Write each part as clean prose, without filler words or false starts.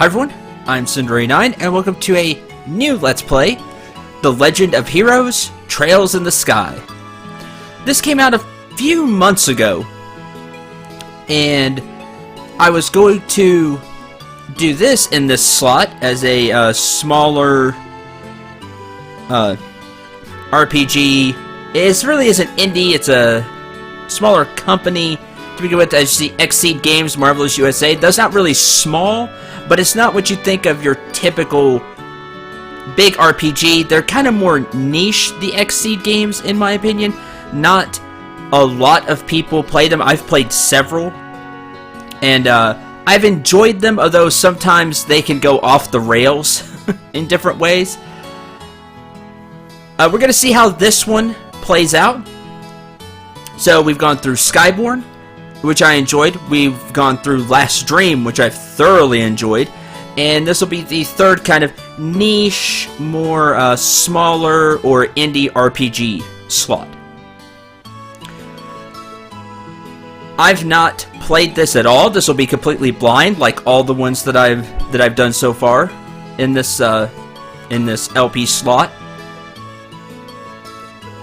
Hi everyone, I'm Cindery9, and welcome to a new Let's Play, The Legend of Heroes, Trails in the Sky. This came out a few months ago, and I was going to do this in this slot as a smaller RPG. It really is an indie, it's a smaller company to begin with. As you see, Exceed Games, Marvelous USA. That's not really small, but it's not what you think of your typical big RPG. They're kind of more niche, the Exceed games, in my opinion. Not a lot of people play them. I've played several, and I've enjoyed them, although sometimes they can go off the rails in different ways. We're going to see how this one plays out. So we've gone through Skyborn, which I enjoyed. We've gone through Last Dream, which I've thoroughly enjoyed. And this will be the third kind of niche, more smaller or indie RPG slot. I've not played this at all. This will be completely blind, like all the ones that I've done so far in this LP slot.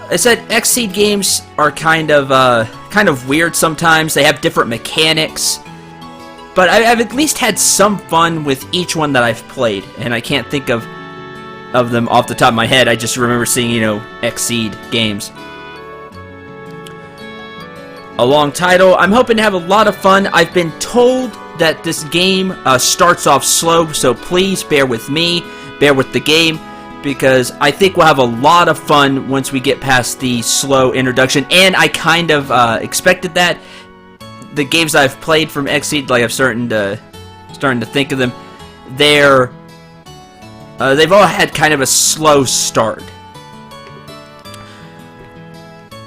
I said Exceed games are kind of weird sometimes. They have different mechanics, but I've at least had some fun with each one that I've played, and I can't think of them off the top of my head. I just remember seeing, Exceed games. A long title. I'm hoping to have a lot of fun. I've been told that this game starts off slow, so please bear with me, bear with the game, because I think we'll have a lot of fun once we get past the slow introduction, and I kind of expected that. The games I've played from Exceed, like I'm starting to think of them, they've all had kind of a slow start.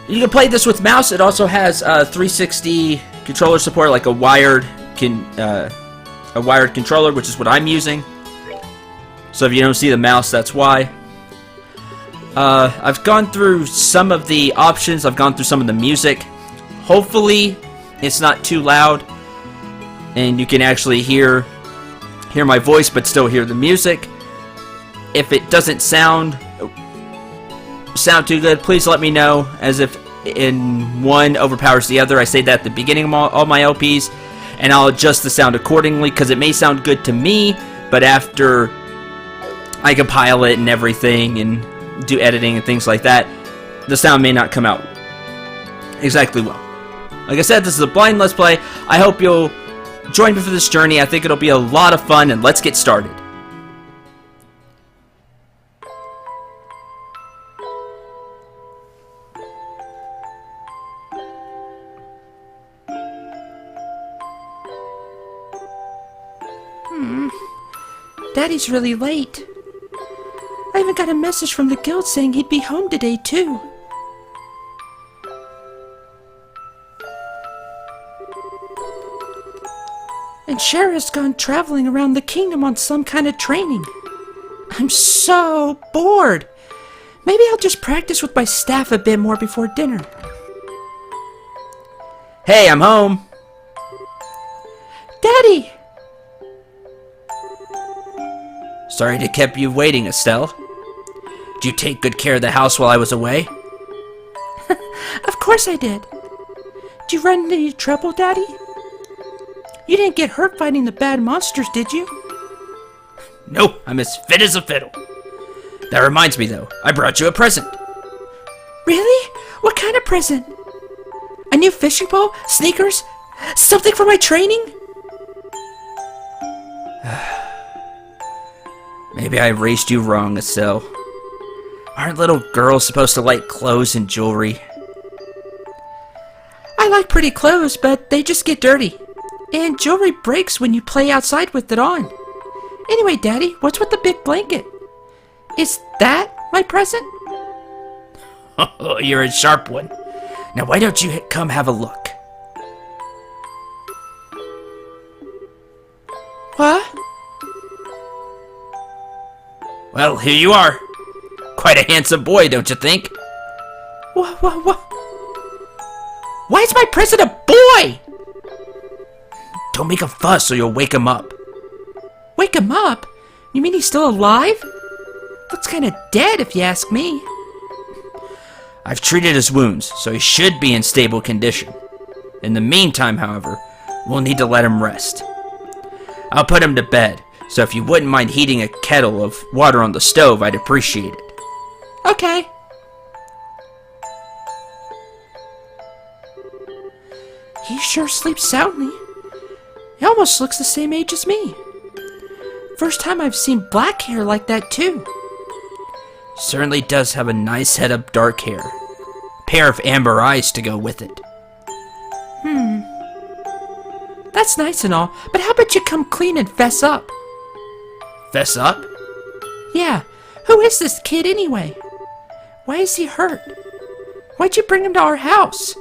You can play this with mouse. It also has 360 controller support, like a wired controller, which is what I'm using. So if you don't see the mouse, that's why. I've gone through some of the options. I've gone through some of the music. Hopefully, it's not too loud, and you can actually hear my voice, but still hear the music. If it doesn't sound too good, please let me know, as if in one overpowers the other. I say that at the beginning of all my LPs, and I'll adjust the sound accordingly, because it may sound good to me, but after I compile it and everything and do editing and things like that, the sound may not come out exactly well. Like I said, this is a blind Let's Play. I hope you'll join me for this journey. I think it'll be a lot of fun, and let's get started. Daddy's really late. I even got a message from the guild saying he'd be home today, too. And Shara's gone traveling around the kingdom on some kind of training. I'm so bored. Maybe I'll just practice with my staff a bit more before dinner. Hey, I'm home. Daddy! Sorry to keep you waiting, Estelle. Did you take good care of the house while I was away? Of course I did. Did you run into any trouble, Daddy? You didn't get hurt fighting the bad monsters, did you? Nope, I'm as fit as a fiddle. That reminds me, though, I brought you a present. Really? What kind of present? A new fishing pole? Sneakers? Something for my training? Maybe I raised you wrong, Estelle. Aren't little girls supposed to like clothes and jewelry? I like pretty clothes, but they just get dirty. And jewelry breaks when you play outside with it on. Anyway, Daddy, what's with the big blanket? Is that my present? Oh, you're a sharp one. Now why don't you come have a look? What? Well, here you are. Quite a handsome boy, don't you think? What? Why is my present a boy? Don't make a fuss or you'll wake him up. Wake him him up? You mean he's still alive? Looks kind of dead if you ask me. I've treated his wounds, so he should be in stable condition. In the meantime, however, we'll need to let him rest. I'll put him to bed, so if you wouldn't mind heating a kettle of water on the stove, I'd appreciate it. Okay. He sure sleeps soundly. He almost looks the same age as me. First time I've seen black hair like that, too. Certainly does have a nice head of dark hair. A pair of amber eyes to go with it. That's nice and all, but how about you come clean and fess up? Fess up? Yeah, who is this kid anyway? Why is he hurt? Why'd you bring him to our house?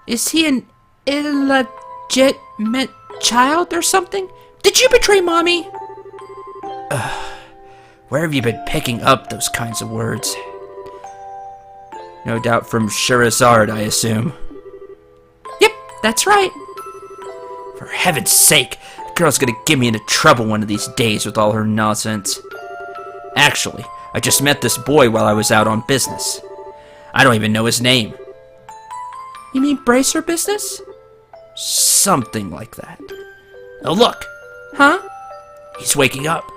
Is he an illegitimate child or something? Did you betray Mommy? Where have you been picking up those kinds of words? No doubt from Scheherazade, I assume. Yep, that's right. For heaven's sake, the girl's gonna get me into trouble one of these days with all her nonsense. Actually, I just met this boy while I was out on business. I don't even know his name. You mean bracer business? Something like that. Oh, look! Huh? He's waking up.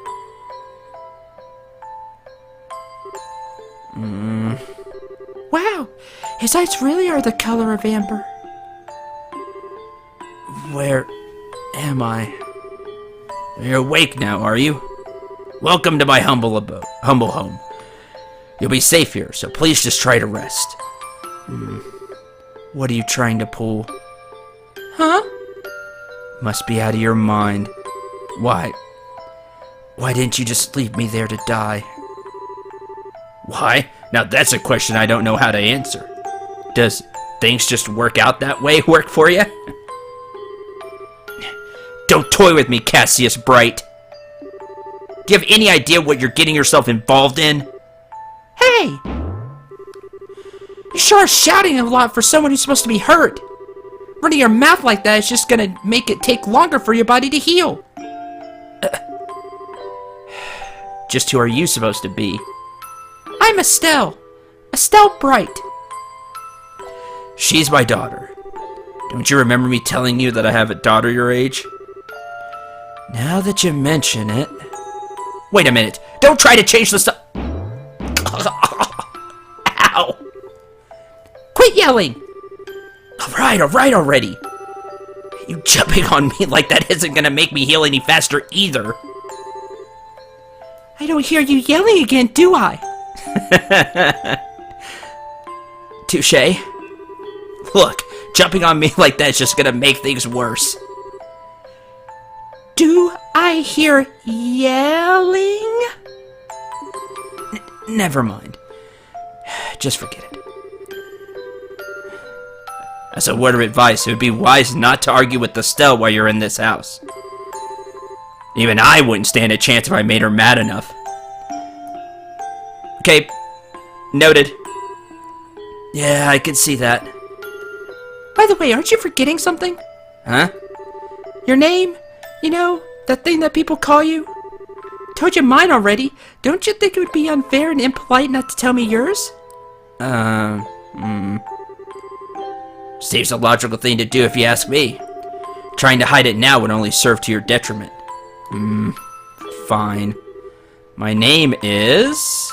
Wow, his eyes really are the color of amber. Where am I? You're awake now, are you? Welcome to my humble home. You'll be safe here, so please just try to rest. What are you trying to pull? Huh? Must be out of your mind. Why? Why didn't you just leave me there to die? Why? Now that's a question I don't know how to answer. Does things just work out that way work for you? Don't toy with me, Cassius Bright. Do you have any idea what you're getting yourself involved in? Hey! You sure are shouting a lot for someone who's supposed to be hurt. Running your mouth like that is just gonna make it take longer for your body to heal. Just who are you supposed to be? I'm Estelle. Estelle Bright. She's my daughter. Don't you remember me telling you that I have a daughter your age? Now that you mention it... Wait a minute. Don't try to change the stuff. Ow. Quit yelling. All right already. You jumping on me like that isn't gonna make me heal any faster either. I don't hear you yelling again, do I? Touché. Look, jumping on me like that's just gonna make things worse. Do I hear yelling? Never mind. Just forget it. As a word of advice, it would be wise not to argue with Estelle while you're in this house. Even I wouldn't stand a chance if I made her mad enough. Okay, noted. Yeah, I can see that. By the way, aren't you forgetting something? Huh? Your name? You know, that thing that people call you? Told you mine already. Don't you think it would be unfair and impolite not to tell me yours? Seems a logical thing to do if you ask me. Trying to hide it now would only serve to your detriment. Fine. My name is...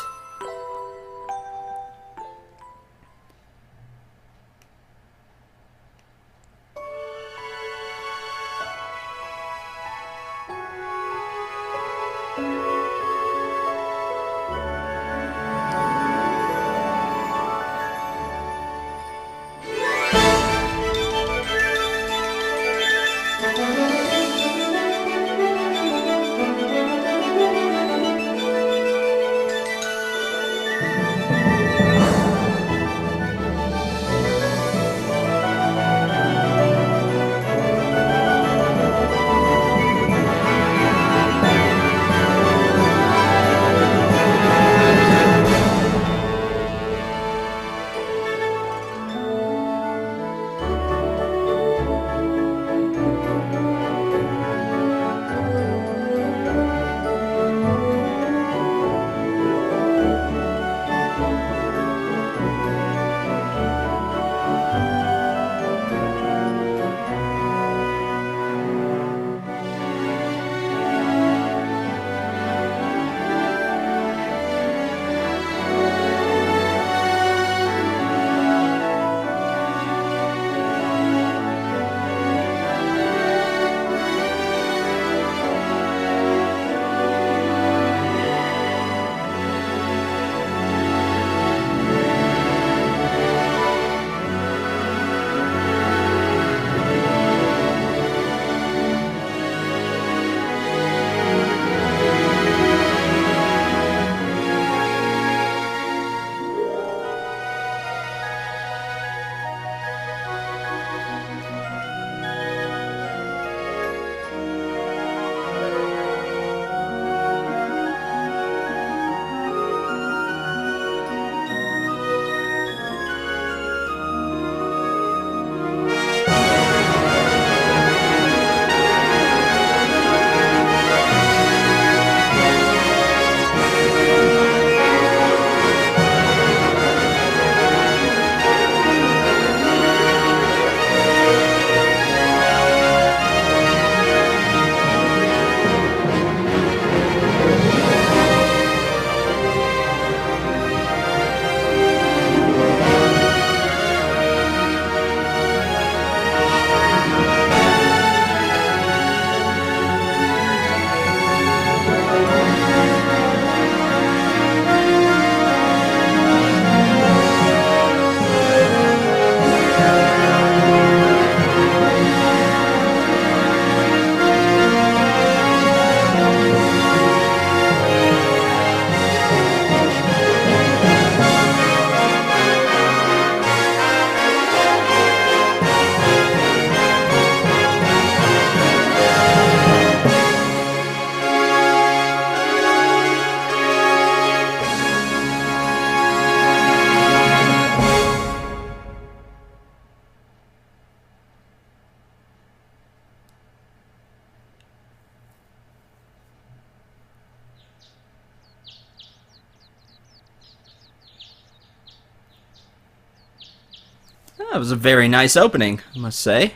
That was a very nice opening, I must say.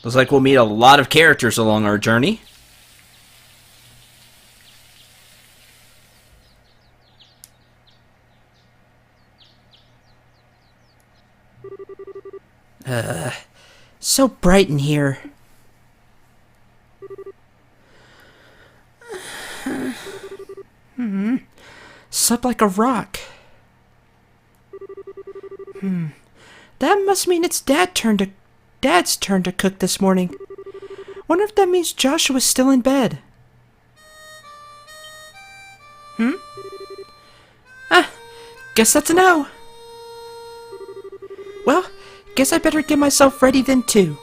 Looks like we'll meet a lot of characters along our journey. So bright in here. Slept like a rock. That must mean it's Dad's turn to cook this morning. Wonder if that means Joshua's still in bed. Guess that's a no. Well, guess I better get myself ready then too.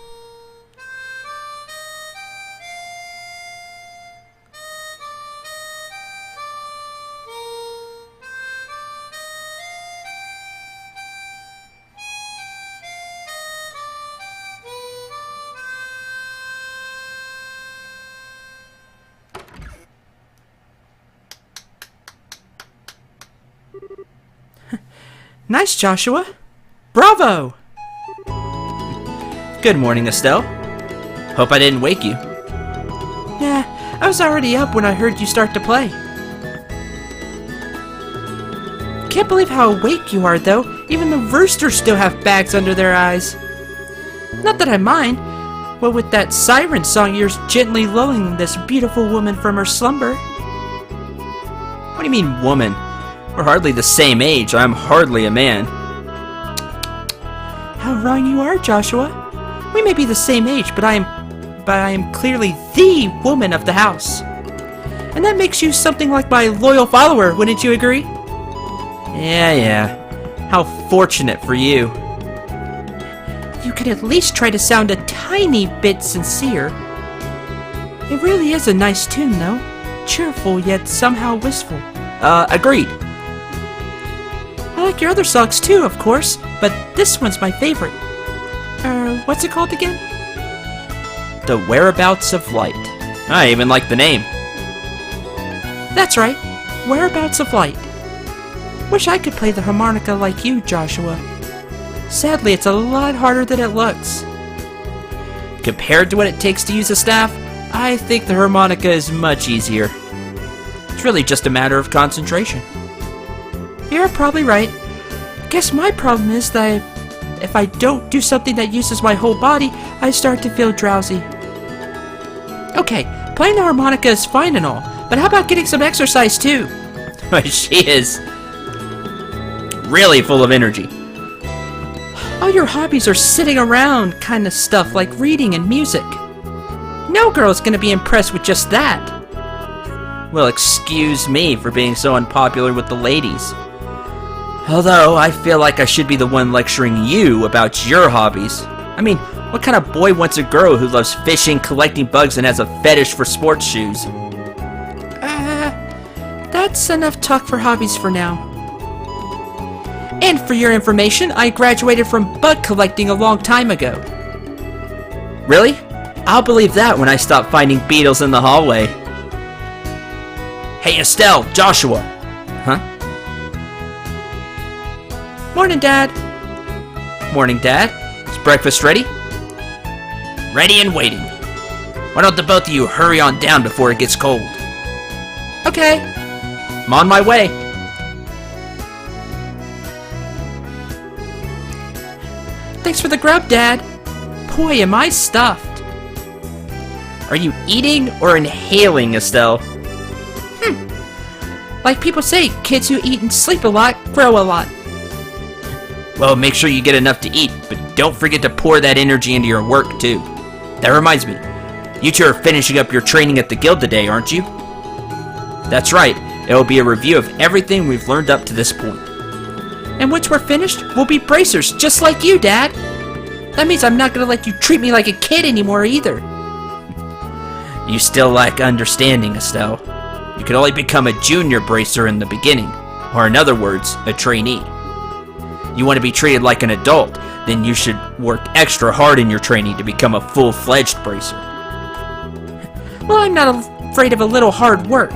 Nice, Joshua. Bravo! Good morning, Estelle. Hope I didn't wake you. Nah, I was already up when I heard you start to play. Can't believe how awake you are, though. Even the roosters still have bags under their eyes. Not that I mind. What with that siren song, you're gently lulling this beautiful woman from her slumber. What do you mean, woman? We're hardly the same age. I'm hardly a man. How wrong you are, Joshua. We may be the same age, but I am clearly the woman of the house. And that makes you something like my loyal follower, wouldn't you agree? Yeah. How fortunate for you. You could at least try to sound a tiny bit sincere. It really is a nice tune, though. Cheerful, yet somehow wistful. Agreed. I like your other songs too, of course, but this one's my favorite. What's it called again? The Whereabouts of Light. I even like the name. That's right, Whereabouts of Light. Wish I could play the harmonica like you, Joshua. Sadly, it's a lot harder than it looks. Compared to what it takes to use a staff, I think the harmonica is much easier. It's really just a matter of concentration. You're probably right. Guess my problem is that if I don't do something that uses my whole body, I start to feel drowsy. Okay, playing the harmonica is fine and all, but how about getting some exercise too? She is really full of energy. All your hobbies are sitting around kind of stuff like reading and music. No girl's gonna be impressed with just that. Well, excuse me for being so unpopular with the ladies. Although, I feel like I should be the one lecturing you about your hobbies. I mean, what kind of boy wants a girl who loves fishing, collecting bugs, and has a fetish for sports shoes? That's enough talk for hobbies for now. And for your information, I graduated from bug collecting a long time ago. Really? I'll believe that when I stop finding beetles in the hallway. Hey, Estelle, Joshua. Huh? Morning, Dad. Morning, Dad. Is breakfast ready? Ready and waiting. Why don't the both of you hurry on down before it gets cold? Okay. I'm on my way. Thanks for the grub, Dad. Boy, am I stuffed. Are you eating or inhaling, Estelle? Like people say, kids who eat and sleep a lot grow a lot. Well, make sure you get enough to eat, but don't forget to pour that energy into your work, too. That reminds me, you two are finishing up your training at the guild today, aren't you? That's right, it will be a review of everything we've learned up to this point. And once we're finished, we'll be bracers, just like you, Dad. That means I'm not gonna let you treat me like a kid anymore, either. You still lack understanding, Estelle. You can only become a junior bracer in the beginning, or in other words, a trainee. You want to be treated like an adult, then you should work extra hard in your training to become a full-fledged bracer. Well, I'm not afraid of a little hard work.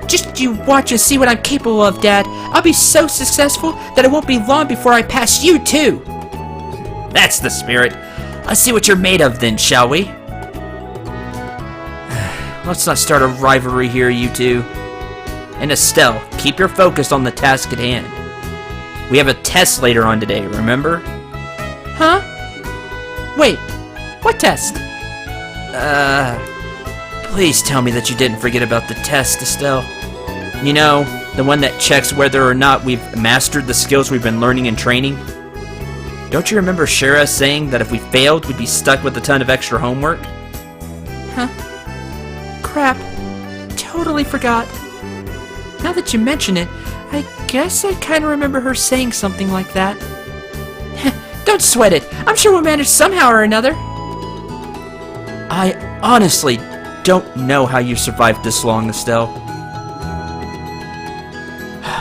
Just you watch and see what I'm capable of, Dad. I'll be so successful that it won't be long before I pass you, too. That's the spirit. Let's see what you're made of then, shall we? Let's not start a rivalry here, you two. And Estelle, keep your focus on the task at hand. We have a test later on today, remember? Huh? Wait, what test? Please tell me that you didn't forget about the test, Estelle. You know, the one that checks whether or not we've mastered the skills we've been learning and training? Don't you remember Shara saying that if we failed, we'd be stuck with a ton of extra homework? Huh? Crap. Totally forgot. Now that you mention it, I guess I kind of remember her saying something like that. Don't sweat it. I'm sure we'll manage somehow or another. I honestly don't know how you survived this long, Estelle.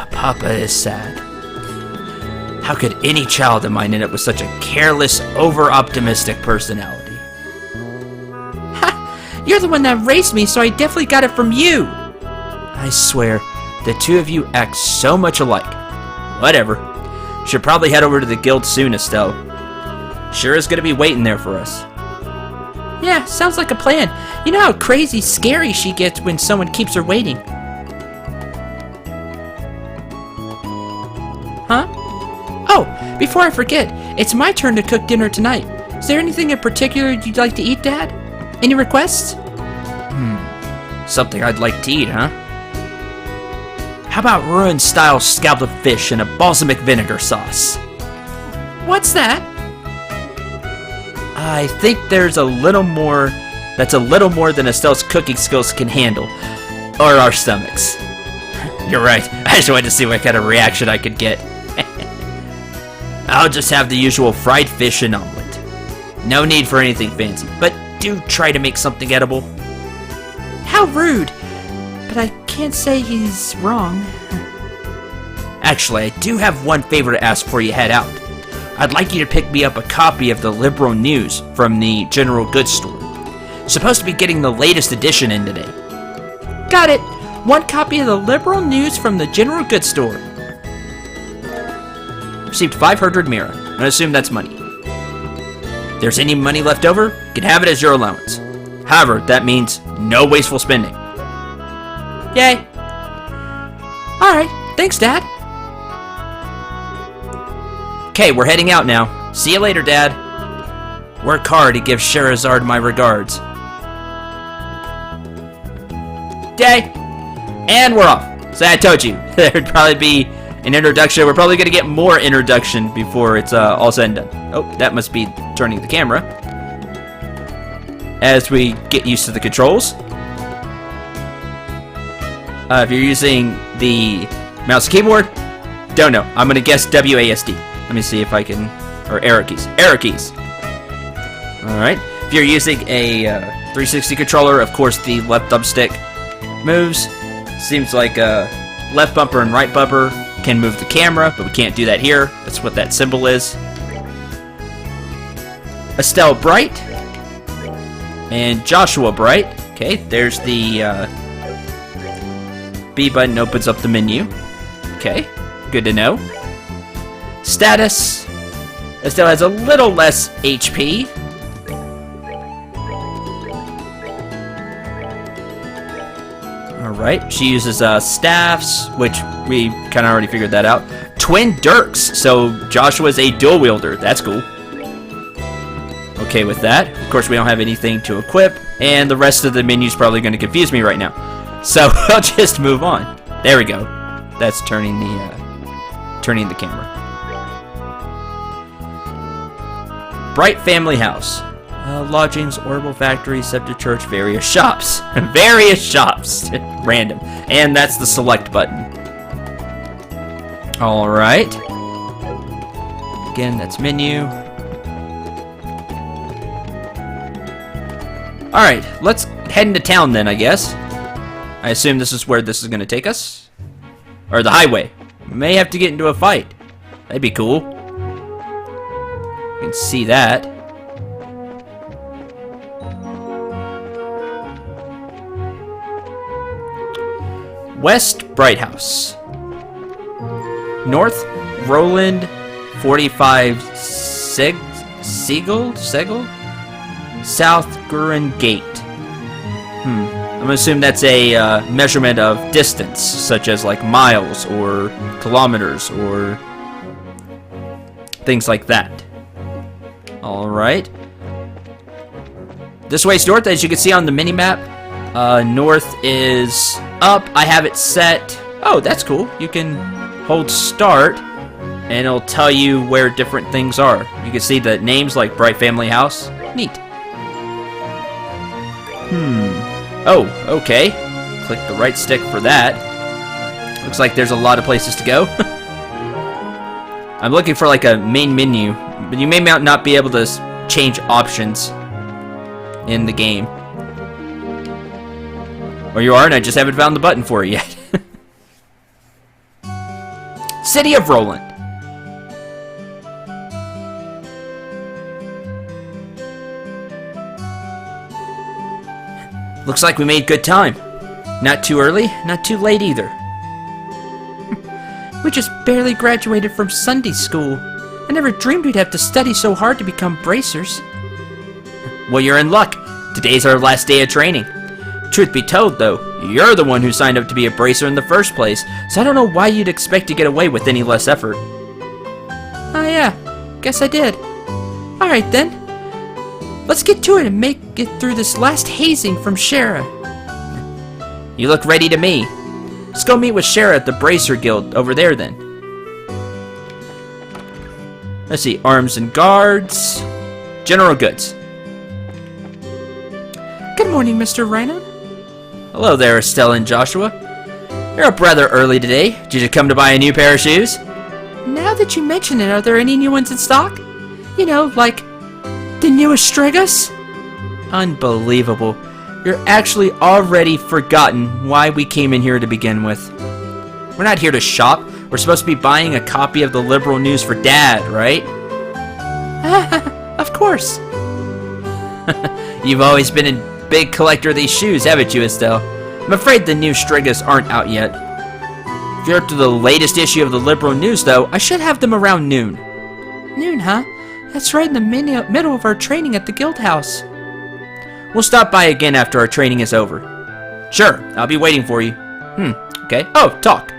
Papa is sad. How could any child of mine end up with such a careless, over-optimistic personality? Ha! You're the one that raised me, so I definitely got it from you. I swear, the two of you act so much alike. Whatever. Should probably head over to the guild soon, Estelle. Shira's gonna be waiting there for us. Yeah, sounds like a plan. You know how crazy scary she gets when someone keeps her waiting. Huh? Oh, before I forget, it's my turn to cook dinner tonight. Is there anything in particular you'd like to eat, Dad? Any requests? Something I'd like to eat, huh? How about ruin-style scalloped fish in a balsamic vinegar sauce? What's that? I think there's a little more than Estelle's cooking skills can handle. Or our stomachs. You're right. I just wanted to see what kind of reaction I could get. I'll just have the usual fried fish and omelet. No need for anything fancy, but do try to make something edible. How rude. But I can't say he's wrong. Actually, I do have one favor to ask before you head out. I'd like you to pick me up a copy of the Liberal News from the General Goods Store. Supposed to be getting the latest edition in today. Got it. One copy of the Liberal News from the General Goods Store. Received 500 mira. I'm gonna assume that's money. If there's any money left over, you can have it as your allowance. However, that means no wasteful spending. Yay. Alright, thanks, Dad. Okay, we're heading out now. See you later, Dad. Work hard to give Sherazard my regards. Okay, and we're off. So I told you, there'd probably be an introduction. We're probably going to get more introduction before it's all said and done. Oh, that must be turning the camera. As we get used to the controls. If you're using the mouse and keyboard, don't know. I'm going to guess WASD. Let me see if I can... Or arrow keys. Arrow keys. Alright. If you're using a 360 controller, of course the left thumbstick moves. Seems like left bumper and right bumper can move the camera, but we can't do that here. That's what that symbol is. Estelle Bright. And Joshua Bright. Okay, there's the B button opens up the menu. Okay, good to know. Status. Estelle has a little less HP. Alright, she uses staffs, which we kind of already figured that out. Twin Dirks, so Joshua's a dual wielder. That's cool. Okay with that. Of course, we don't have anything to equip, and the rest of the menu's probably going to confuse me right now. So I'll just move on. There we go. That's turning the camera. Bright Family House. Lodgings, Orbital Factory, Scepter Church, various shops. Various shops. Random. And that's the select button. Alright. Again, that's menu. Alright, let's head into town then, I guess. I assume this is where this is going to take us. Or the highway. We may have to get into a fight. That'd be cool. You can see that. West Bright House. North Roland 45 Segel? South Gurin Gate. I'm gonna assume that's a measurement of distance, such as like miles or kilometers or things like that. Alright. This way's north, as you can see on the mini-map. North is up. I have it set. Oh, that's cool. You can hold start, and it'll tell you where different things are. You can see the names like Bright Family House. Neat. Oh, okay. Click the right stick for that. Looks like there's a lot of places to go. I'm looking for like a main menu, but you may not be able to change options in the game. Or you are, and I just haven't found the button for it yet. City of Roland. Looks like we made good time. Not too early, not too late either. We just barely graduated from Sunday school. I never dreamed we'd have to study so hard to become bracers. Well, you're in luck. Today's our last day of training. Truth be told, though, you're the one who signed up to be a bracer in the first place, so I don't know why you'd expect to get away with any less effort. Oh yeah, guess I did. Alright then. Let's get to it and make it through this last hazing from Shara. You look ready to me. Let's go meet with Shara at the Bracer Guild over there then. Let's see, arms and guards. General goods. Good morning, Mr. Rhino. Hello there, Estelle and Joshua. You're up rather early today. Did you come to buy a new pair of shoes? Now that you mention it, are there any new ones in stock? You know, like the newest Strigas? Unbelievable. You're actually already forgotten why we came in here to begin with. We're not here to shop. We're supposed to be buying a copy of the Liberal News for Dad, right? Of course. You've always been a big collector of these shoes, haven't you, Estelle? I'm afraid the new Strigas aren't out yet. If you're up to the latest issue of the Liberal News, though, I should have them around noon. Noon, huh? That's right in the middle of our training at the guild house. We'll stop by again after our training is over. Sure, I'll be waiting for you. Okay. Oh, talk.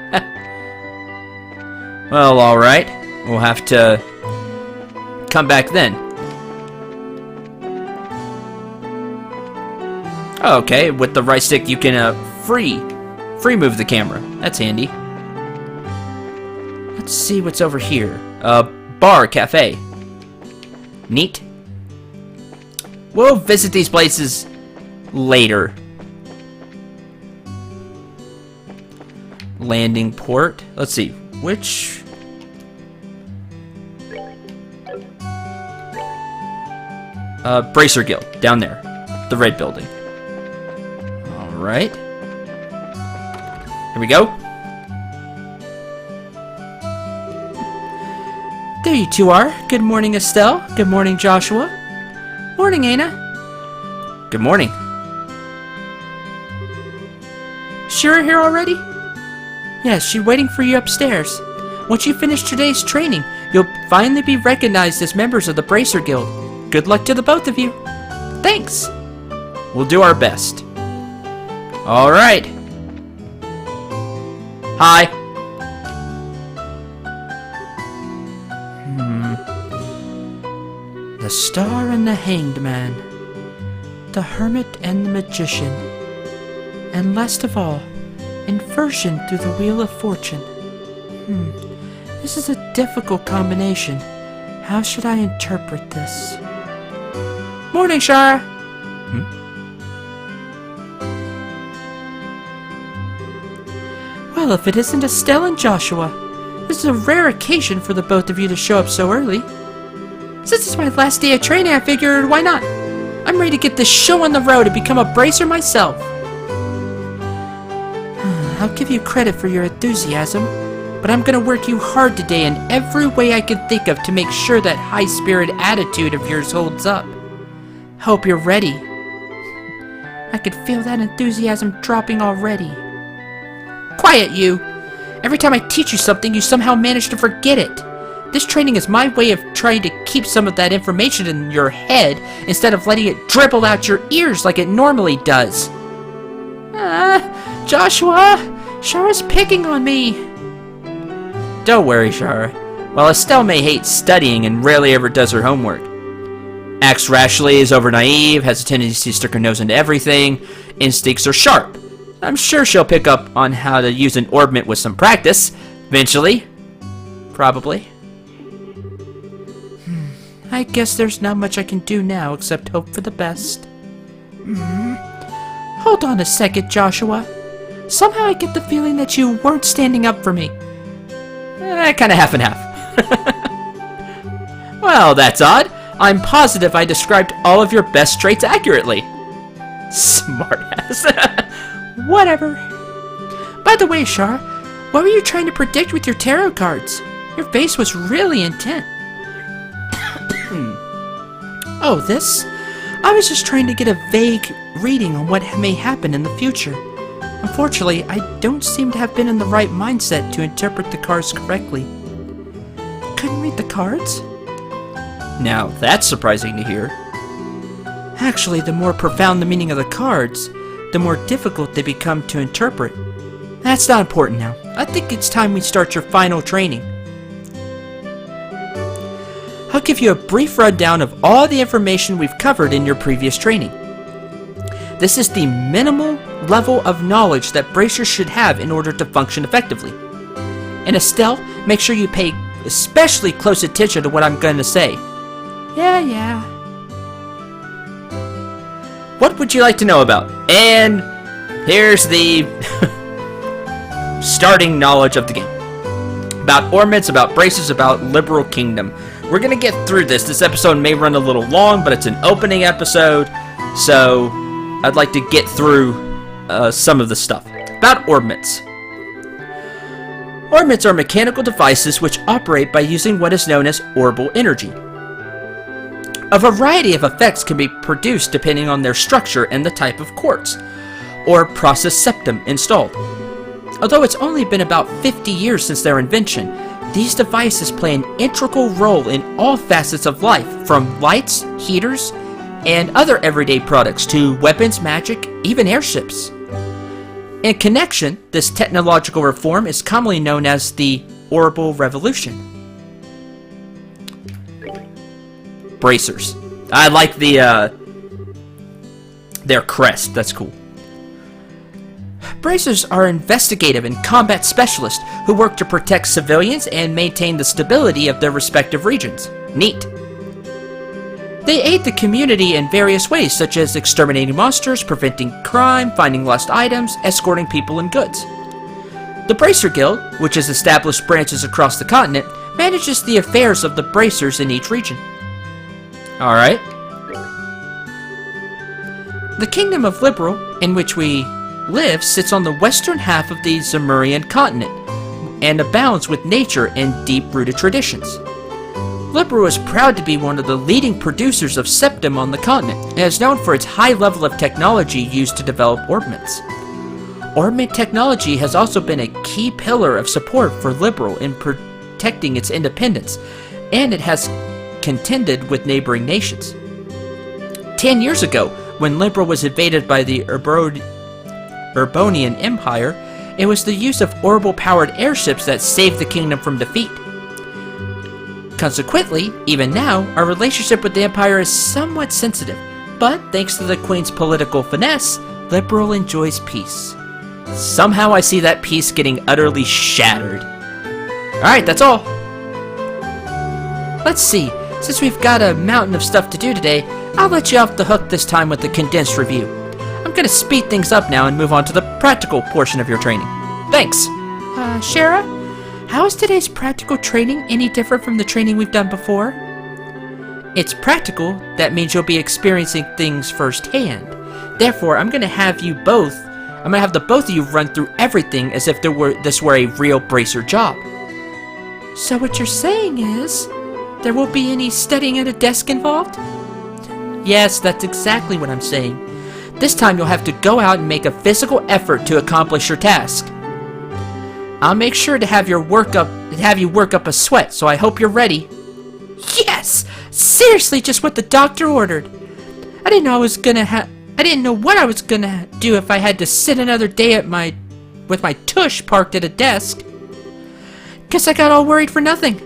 Well, alright. We'll have to come back then. Okay, with the right stick you can free move the camera. That's handy. Let's see what's over here. Bar, cafe. Neat. We'll visit these places later. Landing port. Let's see. Which... Bracer Guild. Down there. The red building. Alright. Here we go. There you two are. Good morning, Estelle. Good morning, Joshua. Morning, Aina. Good morning. Shira here already? Yes, she's waiting for you upstairs. Once you finish today's training, you'll finally be recognized as members of the Bracer Guild. Good luck to the both of you. Thanks. We'll do our best. Alright. Hi. The Star and the Hanged Man, the Hermit and the Magician, and last of all, Inversion through the Wheel of Fortune. This is a difficult combination. How should I interpret this? Morning, Shara! Well, if it isn't Estelle and Joshua, this is a rare occasion for the both of you to show up so early. Since it's my last day of training, I figured, why not? I'm ready to get this show on the road and become a bracer myself. I'll give you credit for your enthusiasm, but I'm gonna work you hard today in every way I can think of to make sure that high-spirit attitude of yours holds up. Hope you're ready. I can feel that enthusiasm dropping already. Quiet, you! Every time I teach you something, you somehow manage to forget it. This training is my way of trying to keep some of that information in your head instead of letting it dribble out your ears like it normally does. Joshua! Shara's picking on me. Don't worry, Shara. While Estelle may hate studying and rarely ever does her homework, acts rashly, is over naive, has a tendency to stick her nose into everything, instincts are sharp. I'm sure she'll pick up on how to use an orbment with some practice. Eventually. Probably. I guess there's not much I can do now except hope for the best. Hold on a second, Joshua. Somehow I get the feeling that you weren't standing up for me. Kind of half and half. Well, that's odd. I'm positive I described all of your best traits accurately. Smartass. Whatever. By the way, Shar, what were you trying to predict with your tarot cards? Your face was really intent. Oh, this? I was just trying to get a vague reading on what may happen in the future. Unfortunately, I don't seem to have been in the right mindset to interpret the cards correctly. Couldn't read the cards? Now, that's surprising to hear. Actually, the more profound the meaning of the cards, the more difficult they become to interpret. That's not important now. I think it's time we start your final training. I'll give you a brief rundown of all the information we've covered in your previous training. This is the minimal level of knowledge that bracers should have in order to function effectively. And Estelle, make sure you pay especially close attention to what I'm going to say. Yeah. What would you like to know about? And here's the starting knowledge of the game. About orbments, about bracers, about Liberal Kingdom. We're going to get through this. This episode may run a little long, but it's an opening episode, so I'd like to get through some of the stuff. About orbments. Orbments are mechanical devices which operate by using what is known as orbital energy. A variety of effects can be produced depending on their structure and the type of quartz, or process septum installed. Although it's only been about 50 years since their invention, these devices play an integral role in all facets of life, from lights, heaters, and other everyday products to weapons, magic, even airships. In connection, this technological reform is commonly known as the Orbital Revolution. Bracers. I like their crest. That's cool. Bracers are investigative and combat specialists who work to protect civilians and maintain the stability of their respective regions. Neat. They aid the community in various ways, such as exterminating monsters, preventing crime, finding lost items, escorting people and goods. The Bracer Guild, which has established branches across the continent, manages the affairs of the bracers in each region. Alright. The Kingdom of Liberal, in which we live, sits on the western half of the Zemurian continent and abounds with nature and deep-rooted traditions. Liberal is proud to be one of the leading producers of septum on the continent and is known for its high level of technology used to develop orbments. Orbment technology has also been a key pillar of support for Liberal in protecting its independence, and it has contended with neighboring nations. 10 years ago, when Liberal was invaded by the Urbonian Empire, it was the use of orbital-powered airships that saved the kingdom from defeat. Consequently, even now, our relationship with the Empire is somewhat sensitive, but thanks to the Queen's political finesse, Liberal enjoys peace. Somehow I see that peace getting utterly shattered. Alright, that's all. Let's see, since we've got a mountain of stuff to do today, I'll let you off the hook this time with the condensed review. I'm gonna speed things up now and move on to the practical portion of your training. Thanks! Shara? How is today's practical training any different from the training we've done before? It's practical, that means you'll be experiencing things firsthand. Therefore, I'm gonna have the both of you run through everything as if this were a real bracer job. So what you're saying is, there won't be any studying at a desk involved? Yes, that's exactly what I'm saying. This time you'll have to go out and make a physical effort to accomplish your task. I'll make sure to have you work up a sweat, so I hope you're ready. Yes! Seriously, just what the doctor ordered. I didn't know what I was gonna do if I had to sit another day with my tush parked at a desk. Guess I got all worried for nothing.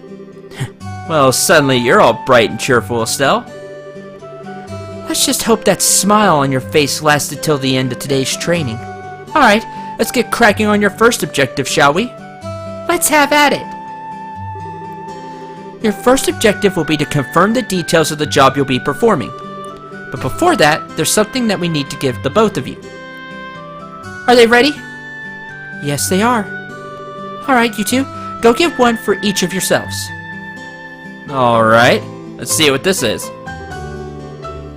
Well, suddenly you're all bright and cheerful, Estelle. Let's just hope that smile on your face lasted till the end of today's training. Alright, let's get cracking on your first objective, shall we? Let's have at it. Your first objective will be to confirm the details of the job you'll be performing. But before that, there's something that we need to give the both of you. Are they ready? Yes, they are. Alright, you two, go give one for each of yourselves. Alright, let's see what this is.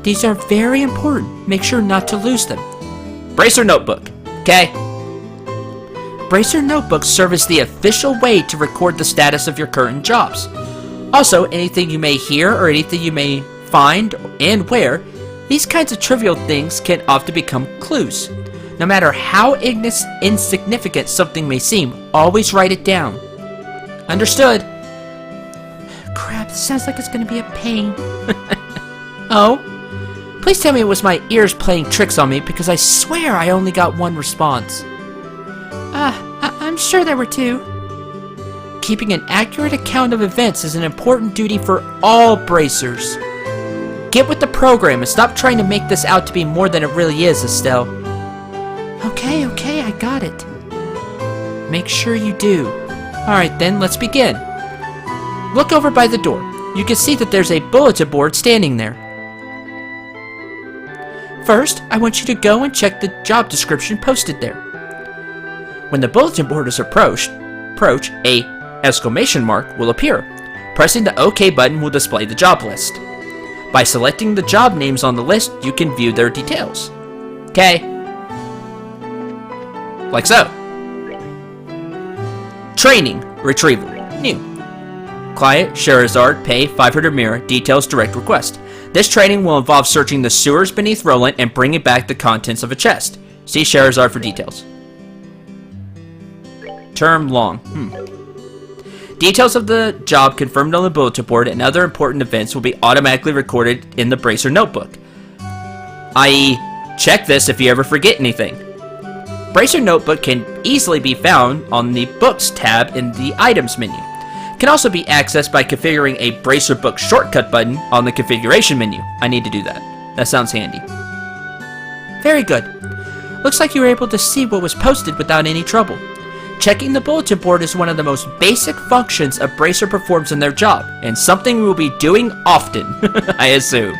These are very important. Make sure not to lose them. Bracer notebook. Okay. Bracer notebooks serve as the official way to record the status of your current jobs. Also, anything you may hear or anything you may find and where, these kinds of trivial things can often become clues. No matter how insignificant something may seem, always write it down. Understood? Crap, this sounds like it's going to be a pain. Oh? Please tell me it was my ears playing tricks on me, because I swear I only got one response. I'm sure there were two. Keeping an accurate account of events is an important duty for all bracers. Get with the program and stop trying to make this out to be more than it really is, Estelle. Okay, I got it. Make sure you do. Alright then, let's begin. Look over by the door. You can see that there's a bulletin board standing there. First, I want you to go and check the job description posted there. When the bulletin board is approached, a exclamation mark will appear. Pressing the OK button will display the job list. By selecting the job names on the list, you can view their details. Okay. Like so. Training. Retrieval. New. Client, Scheherazade, pay, 500 mirror, details, direct request. This training will involve searching the sewers beneath Roland and bringing back the contents of a chest. See Scheherazade for details. Term long. Details of the job confirmed on the bulletin board and other important events will be automatically recorded in the Bracer notebook. I.e., check this if you ever forget anything. Bracer notebook can easily be found on the Books tab in the Items menu. Can also be accessed by configuring a Bracer Book shortcut button on the configuration menu. I need to do that. That sounds handy. Very good. Looks like you were able to see what was posted without any trouble. Checking the bulletin board is one of the most basic functions a bracer performs in their job, and something we will be doing often, I assume.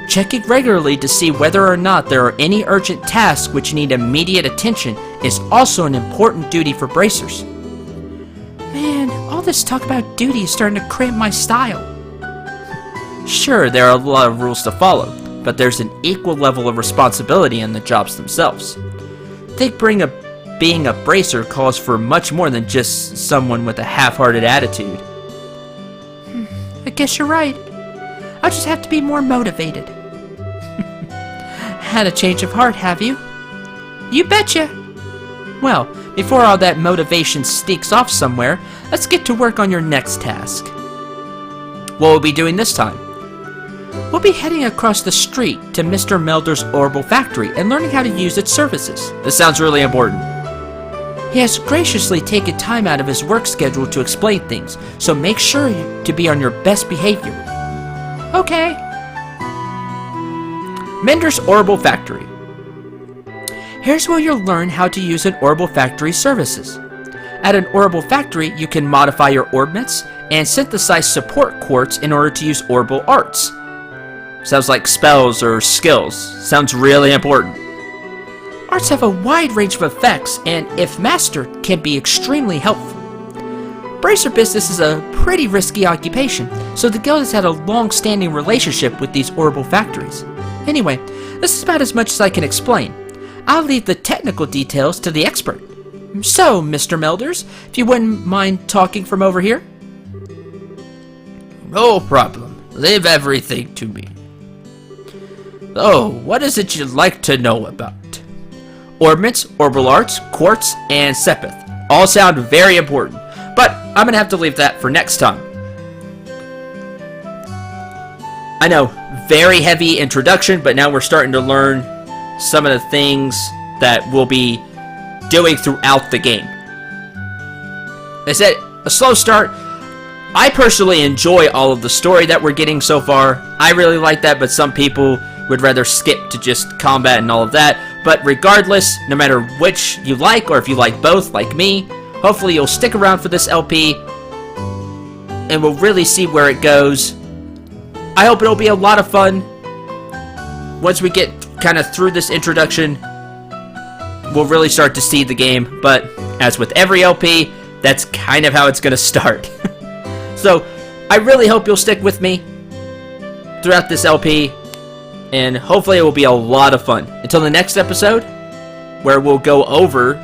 Checking regularly to see whether or not there are any urgent tasks which need immediate attention is also an important duty for bracers. Man, all this talk about duty is starting to cramp my style. Sure, there are a lot of rules to follow, but there's an equal level of responsibility in the jobs themselves. Being a bracer calls for much more than just someone with a half-hearted attitude. I guess you're right. I'll just have to be more motivated. Had a change of heart, have you? You betcha! Well, before all that motivation sneaks off somewhere, let's get to work on your next task. What will we be doing this time? We'll be heading across the street to Mr. Melder's Orbital Factory and learning how to use its services. This sounds really important. He has graciously taken time out of his work schedule to explain things, so make sure to be on your best behavior. Okay. Mender's Orbital Factory. Here's where you'll learn how to use an Orbital Factory services. At an Orbital Factory, you can modify your orbments and synthesize support quartz in order to use orbital arts. Sounds like spells or skills. Sounds really important. Arts have a wide range of effects, and if mastered, can be extremely helpful. Bracer business is a pretty risky occupation, so the guild has had a long-standing relationship with these Orbital Factories. Anyway, this is about as much as I can explain. I'll leave the technical details to the expert. So, Mr. Melders, if you wouldn't mind talking from over here? No problem. Leave everything to me. Oh, what is it you'd like to know about? Orbments, orbital arts, quartz, and sepith. all sound very important. But I'm going to have to leave that for next time. I know, very heavy introduction, but now we're starting to learn some of the things that we'll be doing throughout the game. I said, a slow start. I personally enjoy all of the story that we're getting so far. I really like that, but some people would rather skip to just combat and all of that. But regardless, no matter which you like, or if you like both, like me, hopefully you'll stick around for this LP, and we'll really see where it goes. I hope it'll be a lot of fun. Once we get kind of through this introduction, we'll really start to see the game. But as with every LP, that's kind of how it's going to start. So, I really hope you'll stick with me throughout this LP, and hopefully it will be a lot of fun. Until the next episode, where we'll go over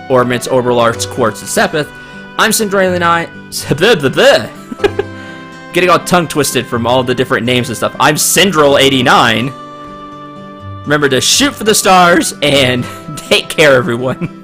Ornaments, Orbital Arts, Quartz, and Sepith, I'm Cinderella9. Getting all tongue twisted from all the different names and stuff. I'm Cinderella89. Remember to shoot for the stars, and take care, everyone.